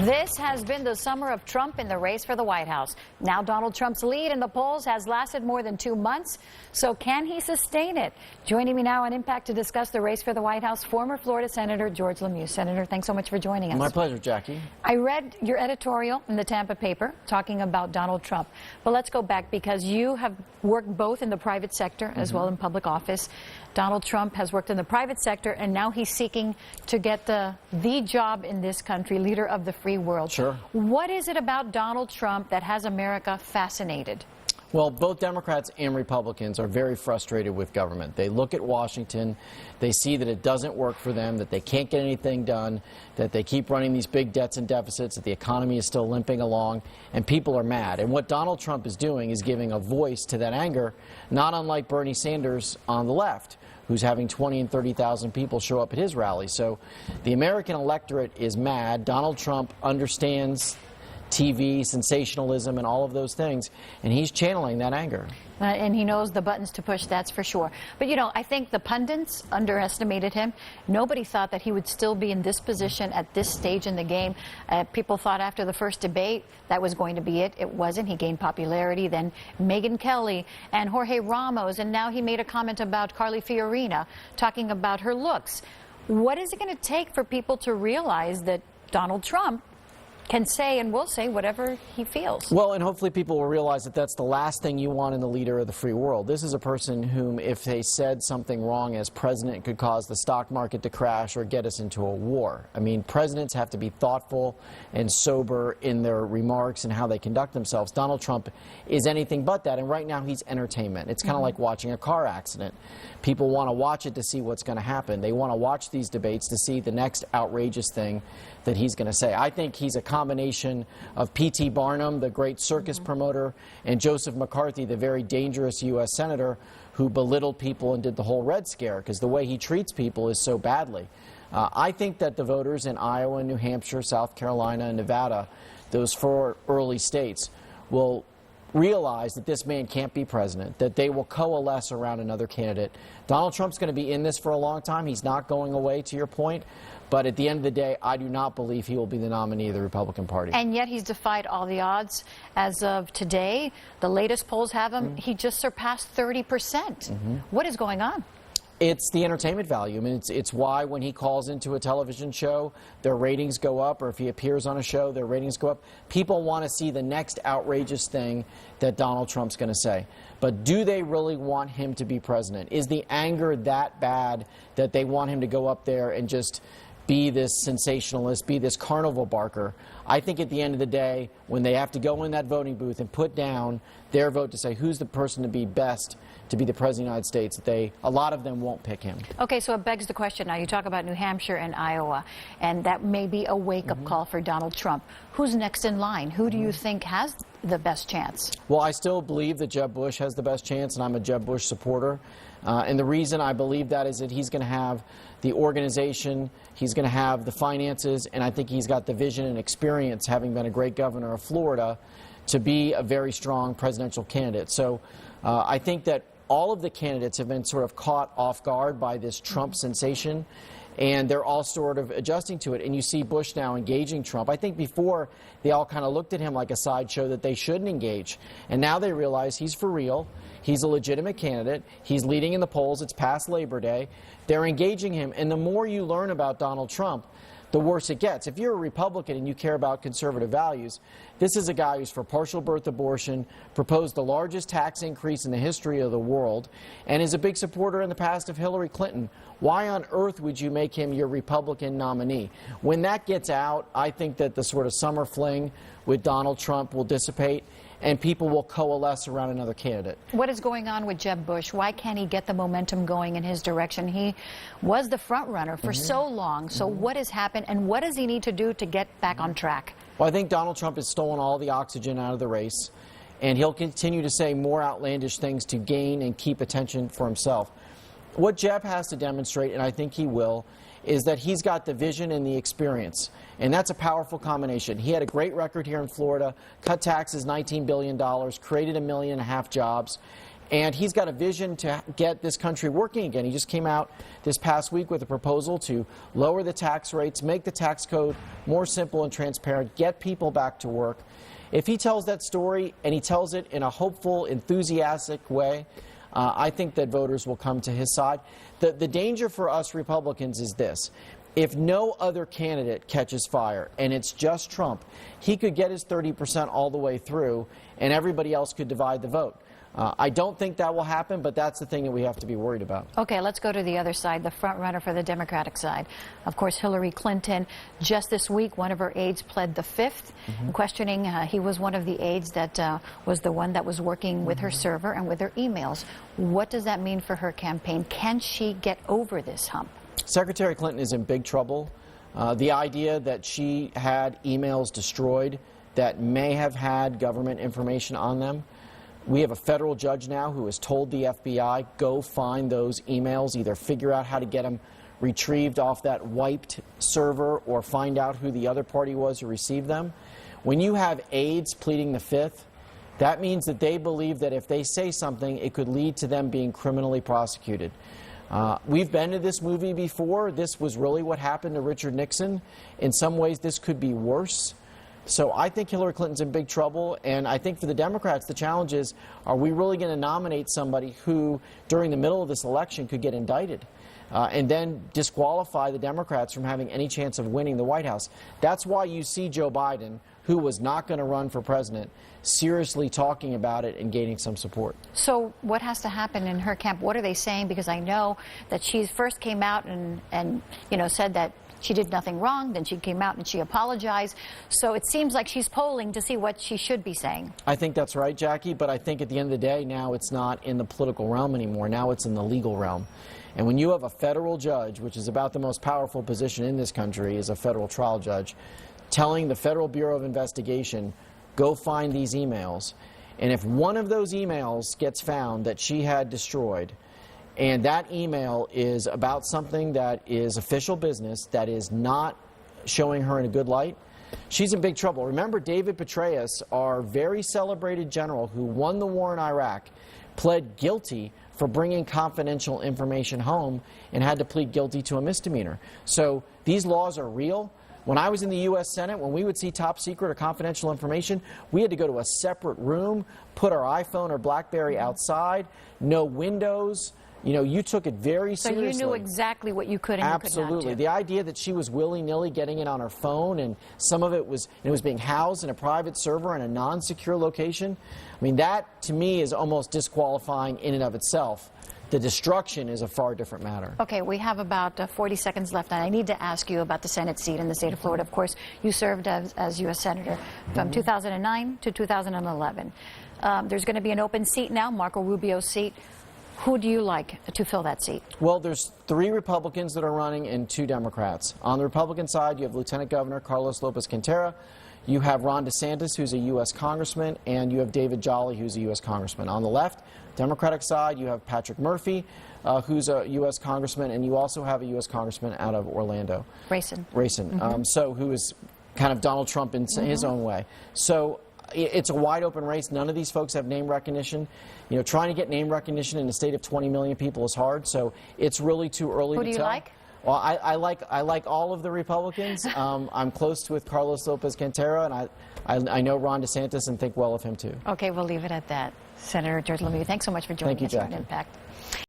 This has been the summer of Trump in the race for the White House. Now Donald Trump's lead in the polls has lasted more than 2 months. So can he sustain it? Joining me now on Impact to discuss the race for the White House, former Florida Senator George LeMieux. Senator, thanks so much for joining us. My pleasure, Jackie. I read your editorial in the Tampa paper talking about Donald Trump. But let's go back because you have worked both in the private sector as well in public office. Donald Trump has worked in the private sector, and now he's seeking to get the job in this country, leader of the free world. Sure. What is it about Donald Trump that has America fascinated? Well, both Democrats and Republicans are very frustrated with government. They look at Washington, they see that it doesn't work for them, that they can't get anything done, that they keep running these big debts and deficits, that the economy is still limping along, and people are mad. And what Donald Trump is doing is giving a voice to that anger, not unlike Bernie Sanders on the left, who's having 20 and 30,000 people show up at his rally. So the American electorate is mad. Donald Trump understands TV, sensationalism, and all of those things, and he's channeling that anger. And he knows the buttons to push, that's for sure. But, you know, I think the pundits underestimated him. Nobody thought that he would still be in this position at this stage in the game. People thought after the first debate that was going to be it. It wasn't. He gained popularity. Then Megyn Kelly and Jorge Ramos, and now he made a comment about Carly Fiorina, talking about her looks. What is it going to take for people to realize that Donald Trump can say and will say whatever he feels? Well, and hopefully people will realize that that's the last thing you want in the leader of the free world. This is a person whom, if they said something wrong as president, could cause the stock market to crash or get us into a war. I mean, presidents have to be thoughtful and sober in their remarks and how they conduct themselves. Donald Trump is anything but that, and right now he's entertainment. It's kind of like watching a car accident. People want to watch it to see what's going to happen. They want to watch these debates to see the next outrageous thing that he's going to say. I think he's a combination of P.T. Barnum, the great circus promoter, and Joseph McCarthy, the very dangerous U.S. senator who belittled people and did the whole Red Scare, because the way he treats people is so badly. I think that the voters in Iowa, New Hampshire, South Carolina, and Nevada, those 4 early states, will realize that this man can't be president, that they will coalesce around another candidate. Donald Trump's going to be in this for a long time. He's not going away, to your point. But at the end of the day, I do not believe he will be the nominee of the Republican Party. And yet he's defied all the odds. As of today, the latest polls have him, he just surpassed 30%. What is going on? It's the entertainment value. I mean, it's why when he calls into a television show, their ratings go up, or if he appears on a show, their ratings go up. People want to see the next outrageous thing that Donald Trump's going to say. But do they really want him to be president? Is the anger that bad that they want him to go up there and just be this sensationalist, be this carnival barker? I think at the end of the day, when they have to go in that voting booth and put down their vote to say who's the person to be best to be the President of the United States, a lot of them won't pick him. Okay, so it begs the question. Now, you talk about New Hampshire and Iowa, and that may be a wake-up call for Donald Trump. Who's next in line? Who do you think has the best chance? Well, I still believe that Jeb Bush has the best chance, and I'm a Jeb Bush supporter. And the reason I believe that is that he's going to have the organization, he's going to have the finances, and I think he's got the vision and experience, having been a great governor of Florida, to be a very strong presidential candidate. So I think that all of the candidates have been sort of caught off guard by this Trump sensation, and they're all sort of adjusting to it. And you see Bush now engaging Trump. I think before they all kind of looked at him like a sideshow that they shouldn't engage. And now they realize he's for real. He's a legitimate candidate. He's leading in the polls. It's past Labor Day. They're engaging him. And the more you learn about Donald Trump, the worse it gets. If you're a Republican and you care about conservative values, this is a guy who's for partial birth abortion, proposed the largest tax increase in the history of the world, and is a big supporter in the past of Hillary Clinton. Why on earth would you make him your Republican nominee? When that gets out, I think that the sort of summer fling with Donald Trump will dissipate, and people will coalesce around another candidate. What is going on with Jeb Bush? Why can't he get the momentum going in his direction? He was the front runner for so long. So what has happened, and what does he need to do to get back on track? Well, I think Donald Trump has stolen all the oxygen out of the race, and he'll continue to say more outlandish things to gain and keep attention for himself. What Jeb has to demonstrate, and I think he will, is that he's got the vision and the experience. And that's a powerful combination. He had a great record here in Florida, cut taxes $19 billion, created 1.5 million jobs, And he's got a vision to get this country working again. He just came out this past week with a proposal to lower the tax rates, make the tax code more simple and transparent, get people back to work. If he tells that story and he tells it in a hopeful, enthusiastic way, I think that voters will come to his side. The danger for us Republicans is this. If no other candidate catches fire and it's just Trump, he could get his 30% all the way through and everybody else could divide the vote. I don't think that will happen, but that's the thing that we have to be worried about. Okay, let's go to the other side, the front runner for the Democratic side. Of course, Hillary Clinton. Just this week, one of her aides pled the Fifth, questioning he was one of the aides that was the one that was working with her server and with her emails. What does that mean for her campaign? Can she get over this hump? Secretary Clinton is in big trouble. The idea that she had emails destroyed that may have had government information on them. We have a federal judge now who has told the FBI, go find those emails, either figure out how to get them retrieved off that wiped server or find out who the other party was who received them. When you have aides pleading the Fifth, that means that they believe that if they say something, it could lead to them being criminally prosecuted. We've been to this movie before. This was really what happened to Richard Nixon. In some ways, this could be worse. So I think Hillary Clinton's in big trouble, and I think for the Democrats, the challenge is, are we really going to nominate somebody who, during the middle of this election, could get indicted and then disqualify the Democrats from having any chance of winning the White House? That's why you see Joe Biden, who was not going to run for president, seriously talking about it and gaining some support. So what has to happen in her camp? What are they saying? Because I know that she first came out and said that she did nothing wrong, then she came out and she apologized. So it seems like she's polling to see what she should be saying. I think that's right, Jackie, but I think at the end of the day, now it's not in the political realm anymore. Now it's in the legal realm. And when you have a federal judge, which is about the most powerful position in this country, is a federal trial judge, telling the Federal Bureau of Investigation, go find these emails, and if one of those emails gets found that she had destroyed, and that email is about something that is official business, that is not showing her in a good light, she's in big trouble. Remember, David Petraeus, our very celebrated general who won the war in Iraq, pled guilty for bringing confidential information home and had to plead guilty to a misdemeanor. So these laws are real. When I was in the U.S. Senate, when we would see top secret or confidential information, we had to go to a separate room, put our iPhone or BlackBerry outside, no windows. You know, you took it very seriously. So you knew exactly what you could and you could not do. Absolutely. The idea that she was willy-nilly getting it on her phone and some of it was being housed in a private server in a non-secure location, I mean, that to me is almost disqualifying in and of itself. The destruction is a far different matter. Okay, we have about 40 seconds left, and I need to ask you about the Senate seat in the state of Florida. Of course, you served as U.S. Senator from 2009 to 2011. There's going to be an open seat now, Marco Rubio's seat. Who do you like to fill that seat? Well, there's 3 Republicans that are running and 2 Democrats. On the Republican side, you have Lieutenant Governor Carlos Lopez-Quintero. You have Ron DeSantis, who's a U.S. congressman, and you have David Jolly, who's a U.S. congressman. On the left, Democratic side, you have Patrick Murphy, who's a U.S. congressman, and you also have a U.S. congressman out of Orlando. Racine. So who is kind of Donald Trump in his own way. So it's a wide open race. None of these folks have name recognition. You know, trying to get name recognition in a state of 20 million people is hard, so it's really too early to tell. Who do you like? Well, I like all of the Republicans. I'm close with Carlos Lopez-Quintero, and I know Ron DeSantis and think well of him too. Okay, we'll leave it at that. Senator George LeMieux, thanks so much for joining us here on Impact.